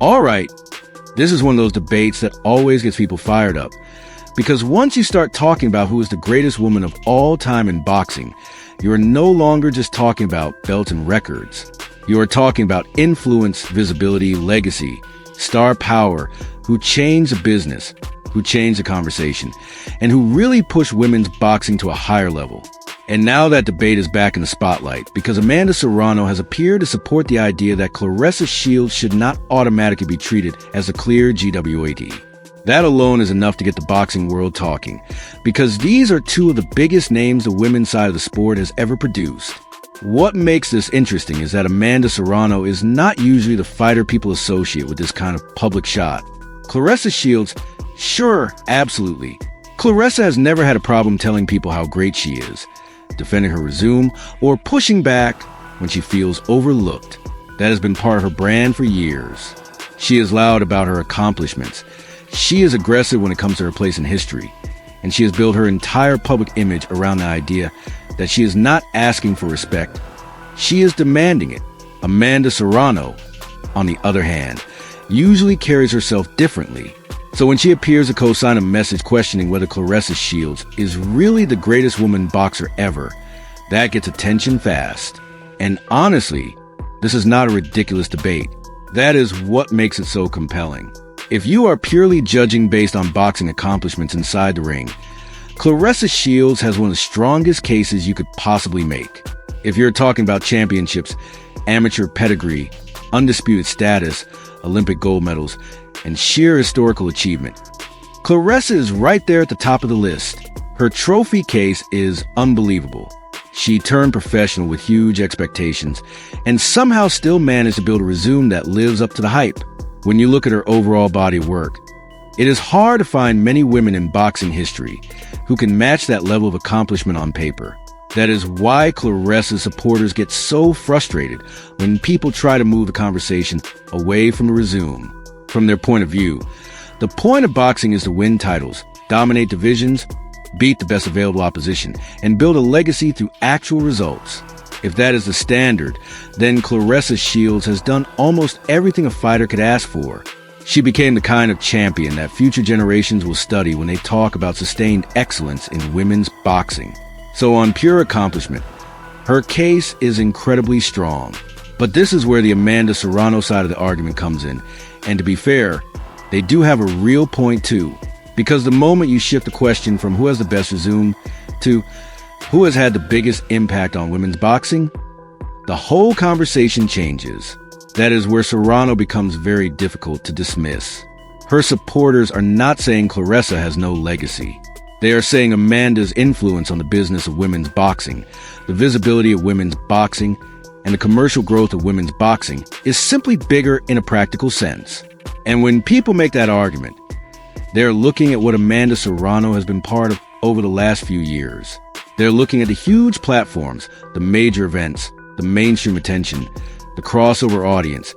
All right, this is one of those debates that always gets people fired up. Because once you start talking about who is the greatest woman of all time in boxing, you are no longer just talking about belts and records. You are talking about influence, visibility, legacy, star power, who changed the business, who changed the conversation, and who really pushed women's boxing to a higher level. And now that debate is back in the spotlight because Amanda Serrano has appeared to support the idea that Claressa Shields should not automatically be treated as a clear GWAT. That alone is enough to get the boxing world talking, because these are two of the biggest names the women's side of the sport has ever produced. What makes this interesting is that Amanda Serrano is not usually the fighter people associate with this kind of public shot. Claressa Shields, sure, absolutely. Claressa has never had a problem telling people how great she is, defending her resume, or pushing back when she feels overlooked. That has been part of her brand for years. She is loud about her accomplishments. She is aggressive when it comes to her place in history, and she has built her entire public image around the idea that she is not asking for respect, she is demanding it. Amanda Serrano, on the other hand, usually carries herself differently. So when she appears to co-sign a message questioning whether Claressa Shields is really the greatest woman boxer ever, that gets attention fast. And honestly, this is not a ridiculous debate. That is what makes it so compelling. If you are purely judging based on boxing accomplishments inside the ring, Claressa Shields has one of the strongest cases you could possibly make. If you're talking about championships, amateur pedigree, undisputed status, Olympic gold medals, and sheer historical achievement, Claressa is right there at the top of the list. Her trophy case is unbelievable. She turned professional with huge expectations and somehow still managed to build a resume that lives up to the hype. When you look at her overall body of work, it is hard to find many women in boxing history who can match that level of accomplishment on paper. That is why Claressa's supporters get so frustrated when people try to move the conversation away from the resume. From their point of view, the point of boxing is to win titles, dominate divisions, beat the best available opposition, and build a legacy through actual results. If that is the standard, then Claressa Shields has done almost everything a fighter could ask for. She became the kind of champion that future generations will study when they talk about sustained excellence in women's boxing. So on pure accomplishment, her case is incredibly strong. But this is where the Amanda Serrano side of the argument comes in. And to be fair, they do have a real point too. Because the moment you shift the question from who has the best resume to who has had the biggest impact on women's boxing, the whole conversation changes. That is where Serrano becomes very difficult to dismiss. Her supporters are not saying Claressa has no legacy. They are saying Amanda's influence on the business of women's boxing, the visibility of women's boxing, and the commercial growth of women's boxing is simply bigger in a practical sense. And when people make that argument, they're looking at what Amanda Serrano has been part of over the last few years. They're looking at the huge platforms, the major events, the mainstream attention, the crossover audience,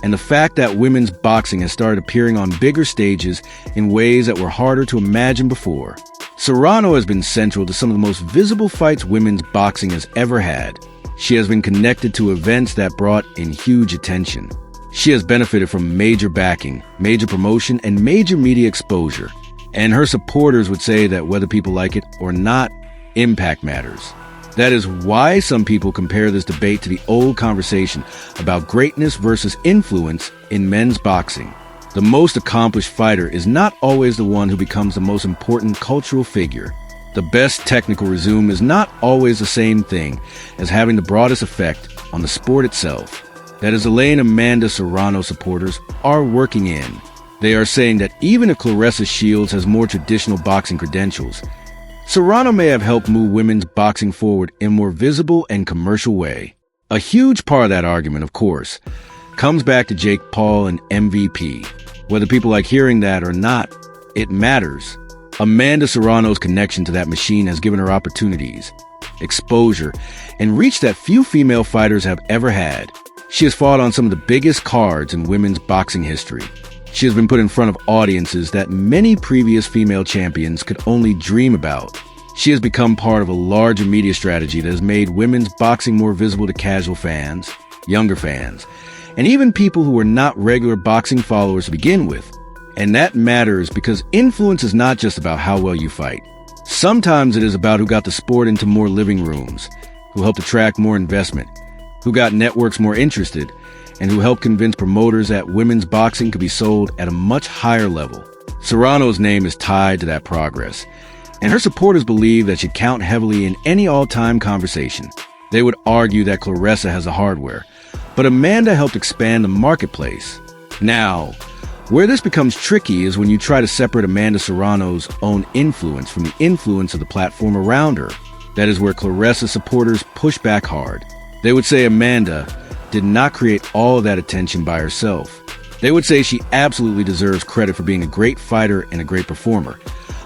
and the fact that women's boxing has started appearing on bigger stages in ways that were harder to imagine before. Serrano has been central to some of the most visible fights women's boxing has ever had. She has been connected to events that brought in huge attention. She has benefited from major backing, major promotion, and major media exposure. And her supporters would say that whether people like it or not, impact matters. That is why some people compare this debate to the old conversation about greatness versus influence in men's boxing. The most accomplished fighter is not always the one who becomes the most important cultural figure. The best technical resume is not always the same thing as having the broadest effect on the sport itself. That is the lane Amanda Serrano supporters are working in. They are saying that even if Claressa Shields has more traditional boxing credentials, Serrano may have helped move women's boxing forward in a more visible and commercial way. A huge part of that argument, of course, comes back to Jake Paul and MVP. Whether people like hearing that or not, it matters. Amanda Serrano's connection to that machine has given her opportunities, exposure, and reach that few female fighters have ever had. She has fought on some of the biggest cards in women's boxing history. She has been put in front of audiences that many previous female champions could only dream about. She has become part of a larger media strategy that has made women's boxing more visible to casual fans, younger fans, and even people who were not regular boxing followers to begin with. And that matters because influence is not just about how well you fight. Sometimes it is about who got the sport into more living rooms, who helped attract more investment, who got networks more interested, and who helped convince promoters that women's boxing could be sold at a much higher level. Serrano's name is tied to that progress, and her supporters believe that should count heavily in any all-time conversation. They would argue that Claressa has the hardware, but Amanda helped expand the marketplace. Now, where this becomes tricky is when you try to separate Amanda Serrano's own influence from the influence of the platform around her. That is where Claressa supporters push back hard. They would say Amanda did not create all of that attention by herself. They would say she absolutely deserves credit for being a great fighter and a great performer,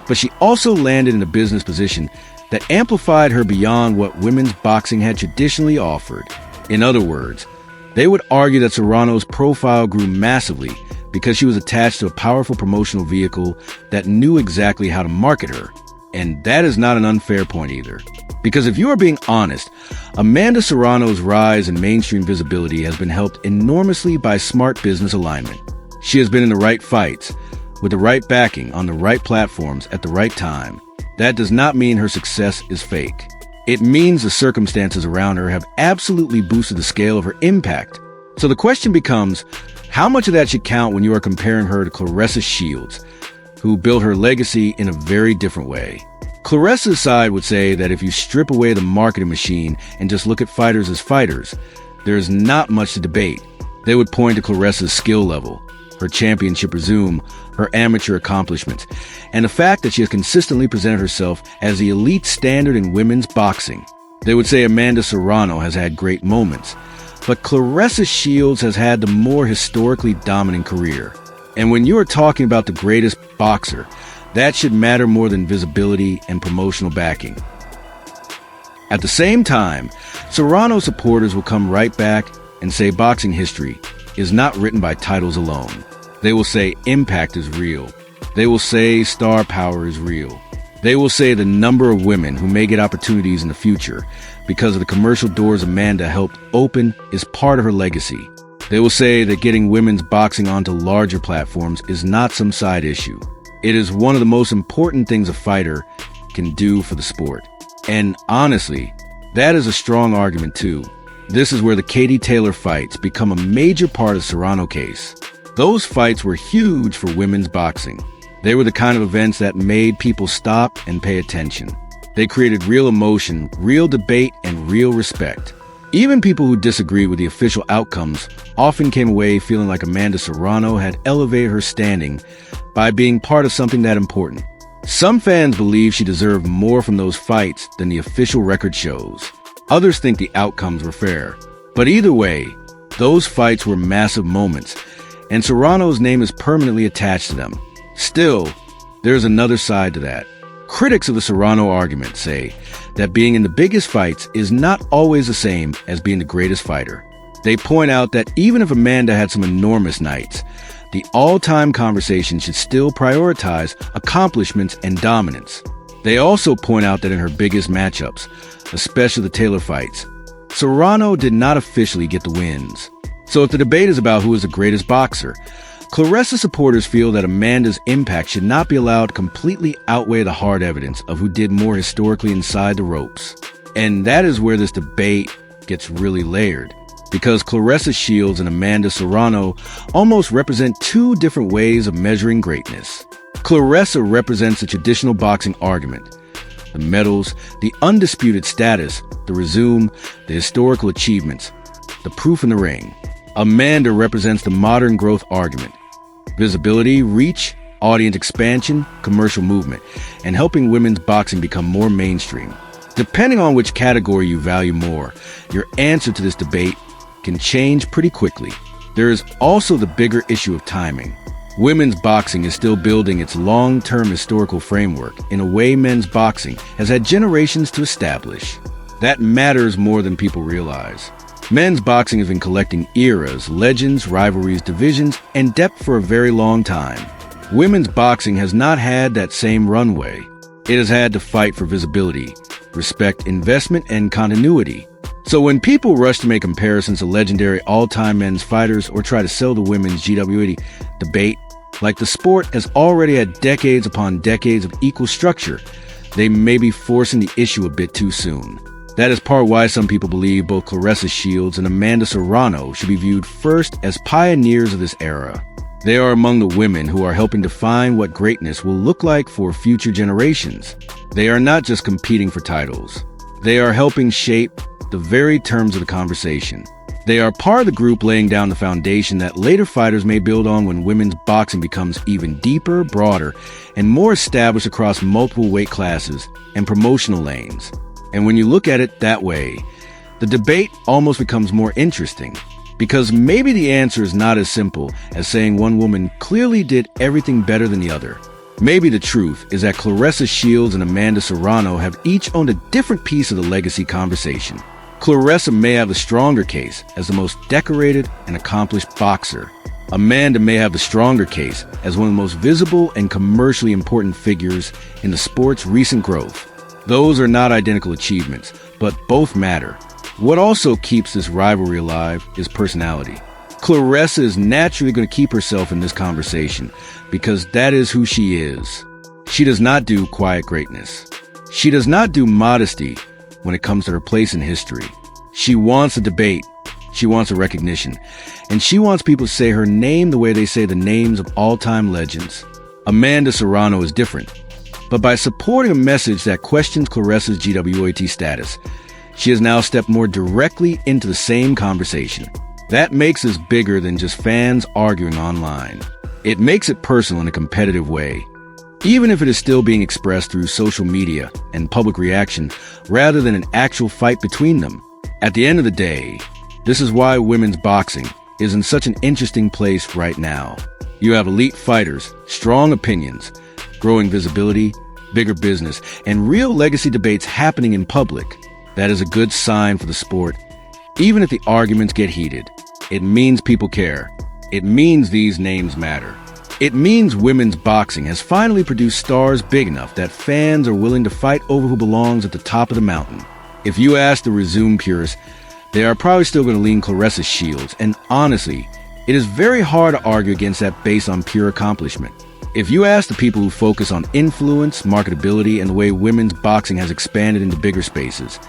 but she also landed in a business position that amplified her beyond what women's boxing had traditionally offered. In other words, they would argue that Serrano's profile grew massively because she was attached to a powerful promotional vehicle that knew exactly how to market her. And that is not an unfair point either. Because if you are being honest, Amanda Serrano's rise in mainstream visibility has been helped enormously by smart business alignment. She has been in the right fights, with the right backing on the right platforms at the right time. That does not mean her success is fake. It means the circumstances around her have absolutely boosted the scale of her impact. So the question becomes, how much of that should count when you are comparing her to Claressa Shields, who built her legacy in a very different way? Claressa's side would say that if you strip away the marketing machine and just look at fighters as fighters, there is not much to debate. They would point to Claressa's skill level, her championship resume, her amateur accomplishments, and the fact that she has consistently presented herself as the elite standard in women's boxing. They would say Amanda Serrano has had great moments, but Claressa Shields has had the more historically dominant career. And when you are talking about the greatest boxer, that should matter more than visibility and promotional backing. At the same time, Serrano supporters will come right back and say boxing history is not written by titles alone. They will say impact is real. They will say star power is real. They will say the number of women who may get opportunities in the future because of the commercial doors Amanda helped open is part of her legacy. They will say that getting women's boxing onto larger platforms is not some side issue. It is one of the most important things a fighter can do for the sport. And honestly, that is a strong argument too. This is where the Katie Taylor fights become a major part of the Serrano case. Those fights were huge for women's boxing. They were the kind of events that made people stop and pay attention. They created real emotion, real debate, and real respect. Even people who disagreed with the official outcomes often came away feeling like Amanda Serrano had elevated her standing by being part of something that important. Some fans believe she deserved more from those fights than the official record shows. Others think the outcomes were fair. But either way, those fights were massive moments, and Serrano's name is permanently attached to them. Still, there's another side to that. Critics of the Serrano argument say that being in the biggest fights is not always the same as being the greatest fighter. They point out that even if Amanda had some enormous nights, the all-time conversation should still prioritize accomplishments and dominance. They also point out that in her biggest matchups, especially the Taylor fights, Serrano did not officially get the wins. So if the debate is about who is the greatest boxer, Claressa supporters feel that Amanda's impact should not be allowed to completely outweigh the hard evidence of who did more historically inside the ropes. And that is where this debate gets really layered, because Claressa Shields and Amanda Serrano almost represent two different ways of measuring greatness. Claressa represents the traditional boxing argument, the medals, the undisputed status, the resume, the historical achievements, the proof in the ring. Amanda represents the modern growth argument, visibility, reach, audience expansion, commercial movement, and helping women's boxing become more mainstream. Depending on which category you value more, your answer to this debate can change pretty quickly. There is also the bigger issue of timing. Women's boxing is still building its long-term historical framework in a way men's boxing has had generations to establish. That matters more than people realize. Men's boxing has been collecting eras, legends, rivalries, divisions, and depth for a very long time. Women's boxing has not had that same runway. It has had to fight for visibility, respect, investment, and continuity. So when people rush to make comparisons to legendary all-time men's fighters or try to sell the women's GWAT debate, like the sport has already had decades upon decades of equal structure, they may be forcing the issue a bit too soon. That is part why some people believe both Claressa Shields and Amanda Serrano should be viewed first as pioneers of this era. They are among the women who are helping define what greatness will look like for future generations. They are not just competing for titles. They are helping shape the very terms of the conversation. They are part of the group laying down the foundation that later fighters may build on when women's boxing becomes even deeper, broader, and more established across multiple weight classes and promotional lanes. And when you look at it that way, the debate almost becomes more interesting, because maybe the answer is not as simple as saying one woman clearly did everything better than the other. Maybe the truth is that Claressa Shields and Amanda Serrano have each owned a different piece of the legacy conversation. Claressa may have the stronger case as the most decorated and accomplished boxer. Amanda may have the stronger case as one of the most visible and commercially important figures in the sport's recent growth. Those are not identical achievements, but both matter. What also keeps this rivalry alive is personality. Claressa is naturally going to keep herself in this conversation because that is who she is. She does not do quiet greatness. She does not do modesty when it comes to her place in history. She wants a debate. She wants a recognition. And she wants people to say her name the way they say the names of all-time legends. Amanda Serrano is different. But by supporting a message that questions Claressa's GWAT status, she has now stepped more directly into the same conversation. That makes this bigger than just fans arguing online. It makes it personal in a competitive way, even if it is still being expressed through social media and public reaction rather than an actual fight between them. At the end of the day, this is why women's boxing is in such an interesting place right now. You have elite fighters, strong opinions, growing visibility, bigger business, and real legacy debates happening in public. That is a good sign for the sport. Even if the arguments get heated, it means people care. It means these names matter. It means women's boxing has finally produced stars big enough that fans are willing to fight over who belongs at the top of the mountain. If you ask the resume purists, they are probably still going to lean Claressa Shields, and honestly, it is very hard to argue against that based on pure accomplishment. If you ask the people who focus on influence, marketability, and the way women's boxing has expanded into bigger spaces,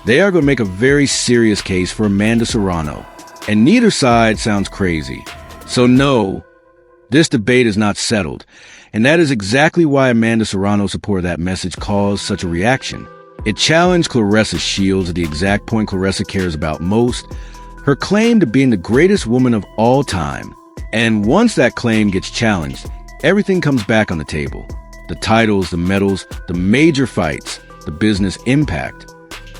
they are going to make a very serious case for Amanda Serrano. And neither side sounds crazy. So no, this debate is not settled. And that is exactly why Amanda Serrano's support of that message caused such a reaction. It challenged Claressa Shields at the exact point Claressa cares about most, her claim to being the greatest woman of all time. And once that claim gets challenged, everything comes back on the table. The titles, the medals, the major fights, the business impact,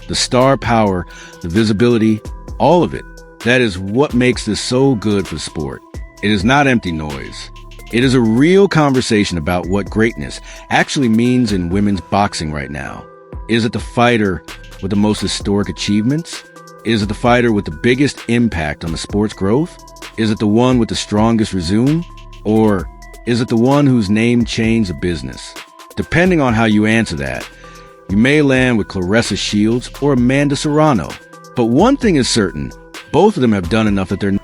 the star power, the visibility, all of it. That is what makes this so good for the sport. It is not empty noise. It is a real conversation about what greatness actually means in women's boxing right now. Is it the fighter with the most historic achievements? Is it the fighter with the biggest impact on the sport's growth? Is it the one with the strongest resume? Or is it the one whose name changed the business? Depending on how you answer that, you may land with Claressa Shields or Amanda Serrano. But one thing is certain, both of them have done enough that their